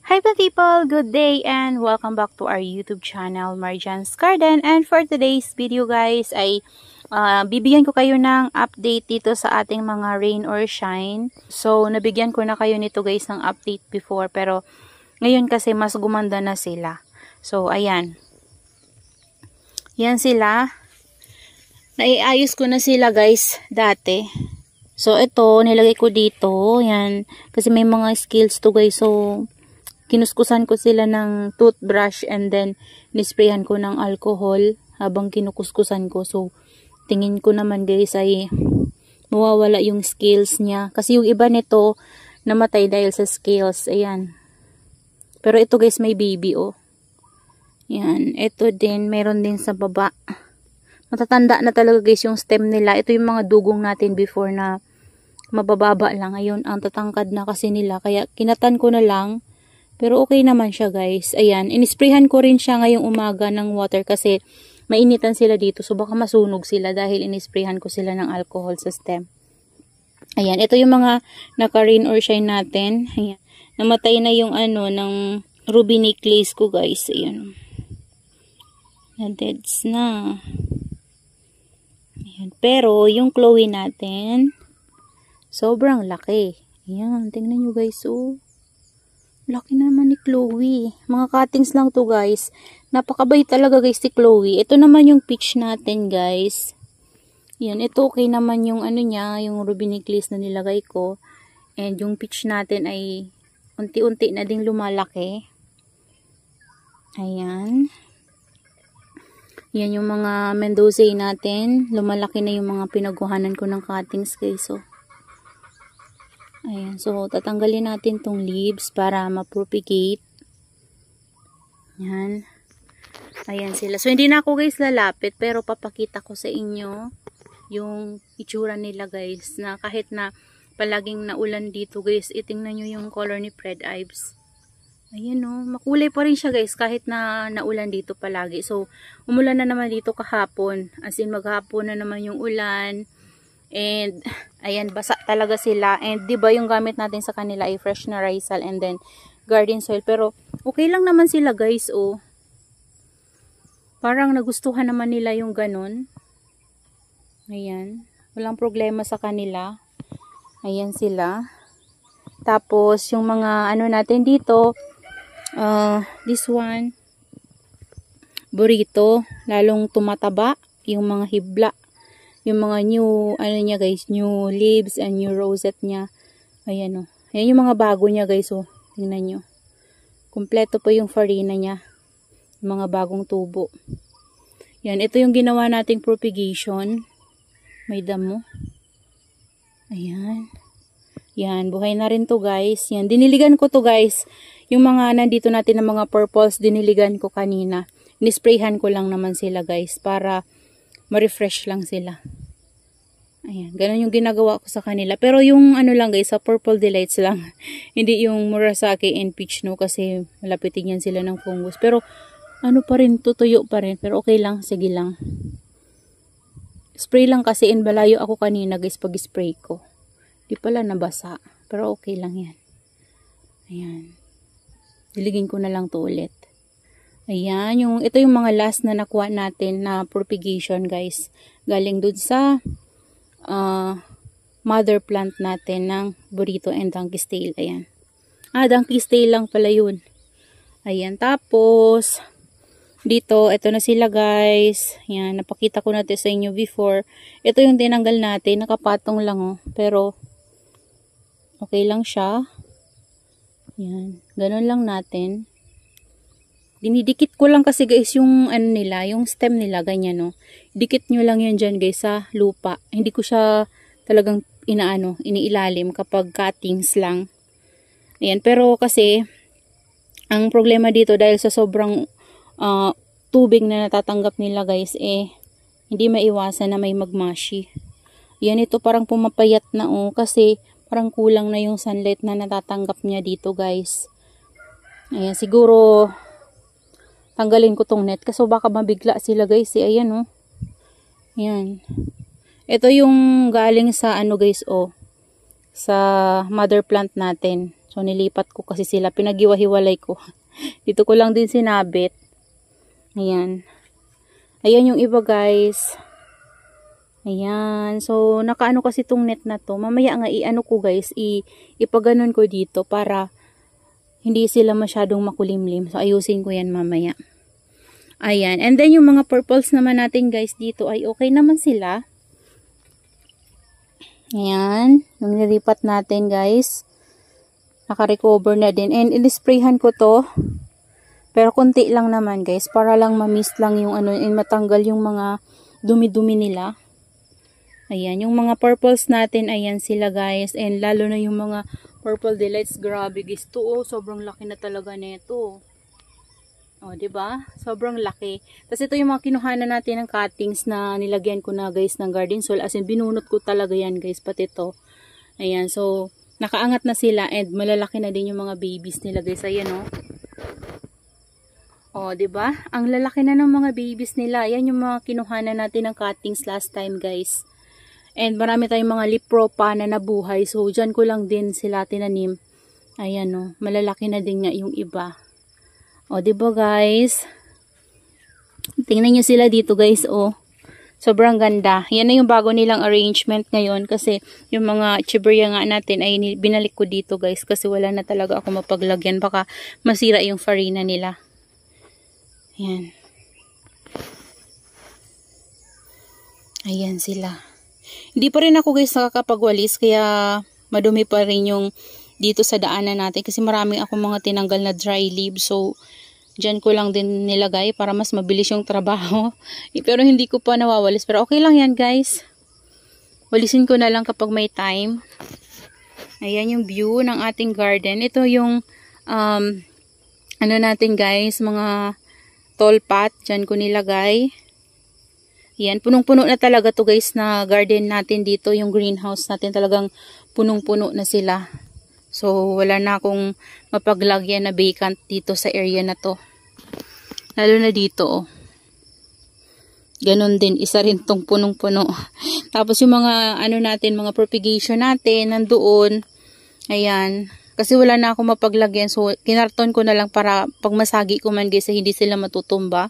Hi people, good day and welcome back to our YouTube channel, Marjan's Garden. And for today's video guys ay bibigyan ko kayo ng update dito sa ating mga rain or shine. So nabigyan ko na kayo nito guys ng update before, pero ngayon kasi mas gumanda na sila. So ayan, yan sila. Naiayos ko na sila guys dati. So ito nilagay ko dito, yan, kasi may mga scales to guys. So kinuskusan ko sila ng toothbrush and then nisprayan ko ng alcohol habang kinukuskusan ko. So tingin ko naman guys ay mawawala yung scales niya. Kasi yung iba nito namatay dahil sa scales. Ayan. Pero ito guys may baby oh. Yan. Ito din. Meron din sa baba. Matatanda na talaga guys yung stem nila. Ito yung mga dugong natin before na mabababa lang. Ngayon ang tatangkad na kasi nila. Kaya kinatan ko na lang. Pero okay naman siya guys. Ayan. Inisprayhan ko rin siya ngayong umaga ng water kasi mainitan sila dito. So baka masunog sila dahil inisprayhan ko sila ng alcohol sa stem. Ayan. Ito yung mga naka-rain or shine natin. Ayan. Namatay na yung ano ng ruby necklace ko guys. Ayan. Na-deads na. Ayan. Pero yung Chloe natin sobrang laki. Ayan. Tingnan nyo guys. Oh. Laki naman ni Chloe. Mga cuttings lang to guys. Napakabait talaga guys si Chloe. Ito naman yung peach natin guys. Yan. Ito okay naman yung ano niya. Yung ruby necklace na nilagay ko. And yung peach natin ay unti-unti na ding lumalaki. Ayan. Yan yung mga Mendoza natin. Lumalaki na yung mga pinaguhanan ko ng cuttings guys. So ayan, so tatanggalin natin tong leaves para ma-propagate. Yan. Ayan sila. So hindi na ako guys lalapit, pero papakita ko sa inyo yung itsura nila guys, na kahit na palaging naulan dito guys, itingnan nyo yung color ni Red Ives. Ayan o, makulay pa rin siya guys kahit na naulan dito palagi. So umulan na naman dito kahapon, as in maghapon na naman yung ulan. And ayan, basa talaga sila. And 'di ba yung gamit natin sa kanila ay fresh na risal and then garden soil, pero okay lang naman sila guys oh. Parang nagustuhan naman nila yung ganun. Ayan, walang problema sa kanila. Ayan sila. Tapos yung mga ano natin dito, this one burrito, lalong tumataba yung mga hibla. Yung mga new, ano niya guys, new leaves and new rosette niya. Ayan o. Ayan yung mga bago niya guys o. Tingnan nyo. Kompleto po yung farina niya. Yung mga bagong tubo. Yan, ito yung ginawa nating propagation. May damo. Ayan. Yan, buhay na rin to guys. Yan, diniligan ko to guys. Yung mga nandito natin na mga purples, diniligan ko kanina. Nisprayhan ko lang naman sila guys para ma-refresh lang sila. Ayan, ganun yung ginagawa ko sa kanila. Pero yung ano lang guys, sa Purple Delights lang. Hindi yung Murasaki and Peach no, kasi malapitin yan sila ng fungus. Pero ano pa rin, tutuyo pa rin. Pero okay lang, sige lang. Spray lang kasi, in balayo ako kanina guys pag spray ko. Di pala nabasa. Pero okay lang yan. Ayan. Diligin ko na lang to ulit. Ayan, ito yung mga last na nakuha natin na propagation guys. Galing dun sa mother plant natin ng burrito and donkey's tail. Ayan. Donkey's tail lang pala yun. Ayan, tapos dito, ito na sila guys. Ayan, napakita ko natin sa inyo before. Ito yung tinanggal natin. Nakapatong lang oh. Pero okay lang siya. Ayan, ganun lang natin. Dinidikit ko lang kasi guys yung ano nila, yung stem nila, ganyan no. Dikit nyo lang yan dyan guys sa lupa. Hindi ko siya talagang iniilalim kapag cuttings lang. Ayan, pero kasi ang problema dito dahil sa sobrang tubig na natatanggap nila guys, hindi maiwasan na may magmashi. Yan, ito parang pumapayat na oh, kasi parang kulang na yung sunlight na natatanggap niya dito guys. Ayan, siguro tanggalin ko tong net kasi baka mabigla sila guys. Ayan oh. Ayan. Ito yung galing sa ano guys oh. Sa mother plant natin. So, nilipat ko kasi sila. Pinaghiwa-hiwalay ko. Dito ko lang din sinabit. Ayan. Ayan yung iba, guys. Ayan. So, nakaano kasi tong net na to. Mamaya nga, i-ano ko, guys. Ipaganon ko dito para hindi sila masyadong makulimlim. So, ayusin ko yan mamaya. Ayan. And then, yung mga purples naman natin, guys, dito ay okay naman sila. Ayan. Yung nilipat natin, guys. Naka-recover na din. And, in-sprayhan ko to. Pero, konti lang naman, guys. Para lang ma-mist lang yung ano, and matanggal yung mga dumi-dumi nila. Ayan. Yung mga purples natin, ayan sila, guys. And, lalo na yung mga purple delights. Grabe, guys. To, oh, sobrang laki na talaga nito. O, diba? Sobrang laki. Tapos ito yung mga kinuhanan natin ng cuttings na nilagyan ko na, guys, ng garden soil. As in, binunot ko talaga yan, guys, pati ito. Ayan, so, nakaangat na sila and malalaki na din yung mga babies nila, guys. Ayan, o. O, diba? Ang lalaki na ng mga babies nila. Ayan yung mga kinuhanan natin ng cuttings last time, guys. And marami tayong mga lipropa na nabuhay. So, dyan ko lang din sila tinanim. Ayan, o. Malalaki na din nga yung iba. O, diba guys? Tingnan nyo sila dito, guys, o. Sobrang ganda. Yan na yung bago nilang arrangement ngayon kasi yung mga chiburia nga natin ay binalik ko dito, guys, kasi wala na talaga ako mapaglagyan. Baka masira yung farina nila. Ayan. Ayan sila. Hindi pa rin ako, guys, nakakapagwalis kaya madumi pa rin yung dito sa daanan natin kasi marami akong mga tinanggal na dry leaves. So, dyan ko lang din nilagay para mas mabilis yung trabaho. Pero hindi ko pa nawawalis. Pero okay lang yan, guys. Walisin ko na lang kapag may time. Ayan yung view ng ating garden. Ito yung ano natin, guys, mga tall pot. Dyan ko nilagay. Ayan, punong-puno na talaga to, guys, na garden natin dito. Yung greenhouse natin talagang punong-puno na sila. So, wala na akong mapaglagyan na vacant dito sa area na to. Lalo na dito, oh. Ganon din, isa rin tong punong-puno. Tapos yung mga, ano natin, mga propagation natin, nandoon. Ayan. Kasi wala na akong mapaglagyan. So, kinarton ko na lang para pag masagi ko man, guys, hindi sila matutumba.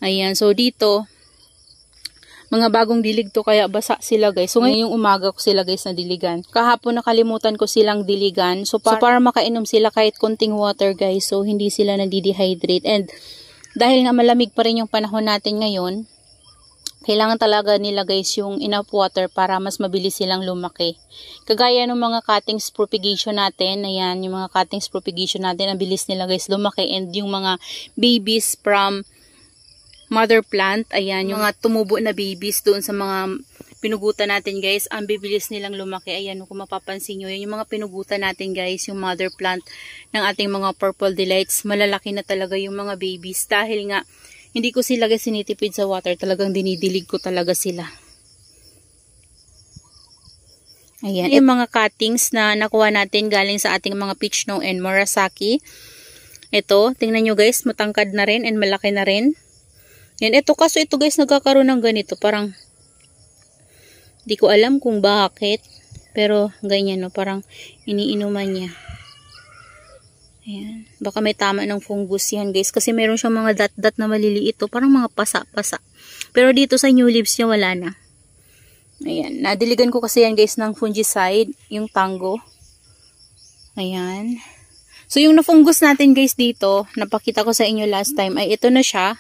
Ayan. So, dito, mga bagong dilig to kaya basa sila, guys. So ngayon yung umaga ko sila, guys, na diligan. Kahapon nakalimutan ko silang diligan. So para makainom sila kahit konting water, guys. So hindi sila nadidehydrate. And dahil nga malamig pa rin yung panahon natin ngayon, kailangan talaga nila, guys, yung enough water para mas mabilis silang lumaki. Kagaya ng mga cuttings propagation natin, ayan, yung mga cuttings propagation natin, ang bilis nila, guys, lumaki. And yung mga babies from mother plant, ayan, yung mga tumubo na babies doon sa mga pinugutan natin, guys, ang bibilis nilang lumaki. Ayan, kung mapapansin nyo, yan yung mga pinugutan natin, guys, yung mother plant ng ating mga purple delights. Malalaki na talaga yung mga babies dahil nga, hindi ko sila, guys, sinitipid sa water. Talagang dinidilig ko talaga sila. Ayan, yung mga cuttings na nakuha natin galing sa ating mga peach snow and Murasaki. Ito, tingnan nyo, guys, matangkad na rin and malaki na rin. Yan, ito kaso ito, guys, nagkakaroon ng ganito. Parang, di ko alam kung bakit. Pero, ganyan, no, parang iniinuman niya. Ayan. Baka may tama ng fungus yan, guys. Kasi meron siyang mga dot-dot na maliliit. Parang mga pasa-pasa. Pero dito sa new leaves niya, wala na. Ayan. Nadiligan ko kasi yan, guys, ng fungicide. Yung tango. Ayan. So, yung na-fungus natin, guys, dito, napakita ko sa inyo last time, ay ito na siya.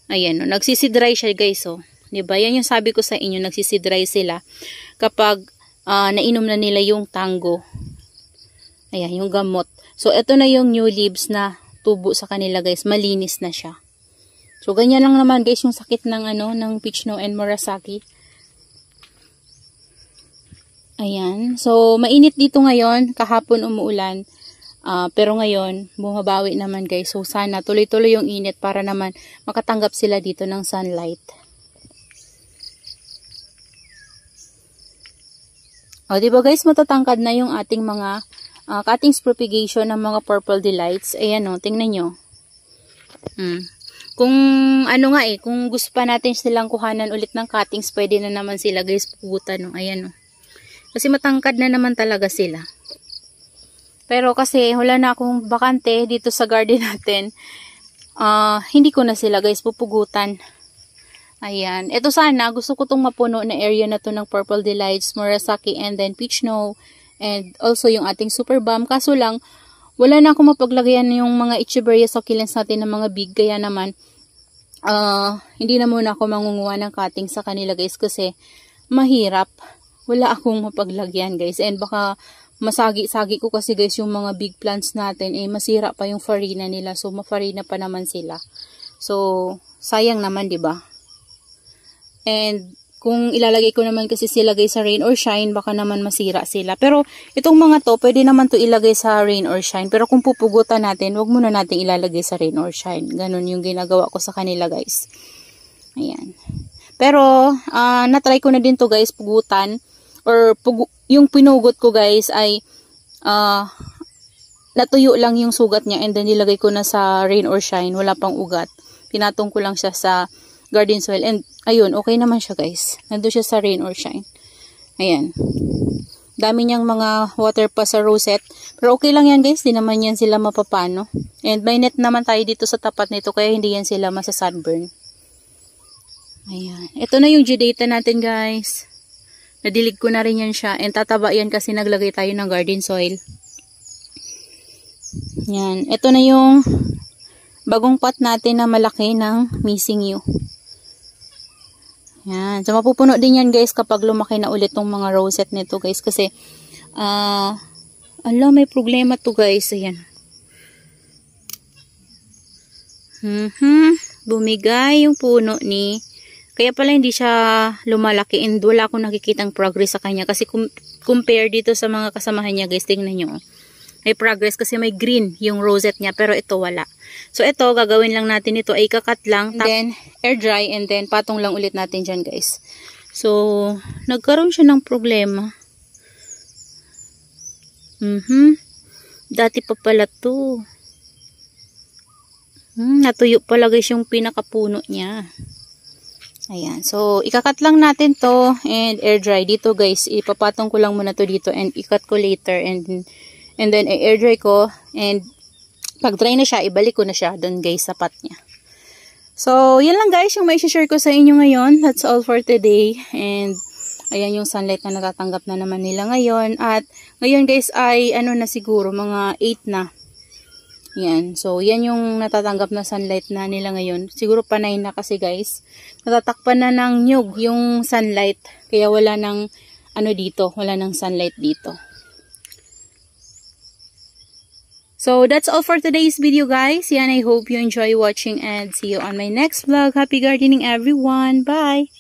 Ayan, no, nagsisidry siya, guys, oh. Diba? Yan yung sabi ko sa inyo, nagsisidry sila kapag nainom na nila yung tango. Ayan, yung gamot. So, ito na yung new leaves na tubo sa kanila, guys. Malinis na siya. So, ganyan lang naman, guys, yung sakit ng, ng peach snow and Murasaki. Ayan. So, mainit dito ngayon. Kahapon umuulan. Pero ngayon, bumabawi naman, guys. So, sana tuloy-tuloy yung init para naman makatanggap sila dito ng sunlight. O, diba, guys, matatangkad na yung ating mga cuttings propagation ng mga purple delights. Ayan, o, tingnan nyo. Kung kung gusto pa natin silang kuhanan ulit ng cuttings, pwede na naman sila, guys, pugutan, o. Ayan, o. Kasi matangkad na naman talaga sila. Pero kasi wala na akong bakante dito sa garden natin. Hindi ko na sila guys pupugutan. Ayan. Ito sana, gusto ko itong mapuno na area na to ng Purple Delights, Murasaki, and then Peach Snow. And also yung ating Super Balm. Kaso lang, wala na akong mapaglagyan yung mga Echeveria succulents natin ng mga big. Kaya naman, hindi na muna ako mangunguha ng cutting sa kanila guys kasi mahirap. Wala akong mapaglagyan guys. And baka masagi-sagi ko kasi guys yung mga big plants natin masira pa yung farina nila. So mafarina pa naman sila. So sayang naman 'di ba? And kung ilalagay ko naman kasi sila guys sa rain or shine, baka naman masira sila. Pero itong mga to, pwede naman to ilagay sa rain or shine. Pero kung pupugutan natin, wag muna natin ilalagay sa rain or shine. Ganun yung ginagawa ko sa kanila guys. Ayan. Pero na-try ko na din to guys pugutan. Or yung pinugot ko guys ay natuyo lang yung sugat niya and then nilagay ko na sa rain or shine, wala pang ugat. Pinatong ko lang siya sa garden soil and ayun, okay naman siya guys. Nandun siya sa rain or shine. Ayan. Dami niyang mga water pa sa rosette. Pero okay lang yan guys, di naman yan sila mapapano. And may net naman tayo dito sa tapat nito kaya hindi yan sila masa-sunburn. Ayan. Ito na yung Judata natin guys. Nadilig ko na rin yan siya. And tataba yan kasi naglagay tayo ng garden soil. Yan. Ito na yung bagong pot natin na malaki ng Missing You. Yan. So mapupuno din yan guys kapag lumaki na ulit tong mga rosette nito guys. Kasi, may problema to guys. Ayan. Bumigay yung puno ni... Kaya pala hindi siya lumalaki and wala akong nakikitang progress sa kanya. Kasi compare dito sa mga kasamahan niya guys, tingnan nyo. May progress kasi may green yung rosette niya pero ito wala. So ito, gagawin lang natin ito ay kakat lang. Then air dry and then patong lang ulit natin dyan guys. So, nagkaroon siya ng problema. Dati pa pala to. Natuyo pala guys yung pinakapuno niya. Ayan. So, ikakat lang natin to and air dry. Dito guys, ipapatong ko lang muna to dito and ikat ko later and then air dry ko and pag dry na siya, ibalik ko na siya doon guys sa pot niya. So, yan lang guys yung may share ko sa inyo ngayon. That's all for today. And ayan yung sunlight na natatanggap na naman nila ngayon. At ngayon guys ay na siguro mga 8 na. Yan. So, yan yung natatanggap na sunlight na nila ngayon. Siguro panay na kasi guys. Natatakpan na ng nyug yung sunlight. Kaya wala nang dito. Wala nang sunlight dito. So, that's all for today's video guys. Yan, I hope you enjoy watching and see you on my next vlog. Happy gardening everyone. Bye!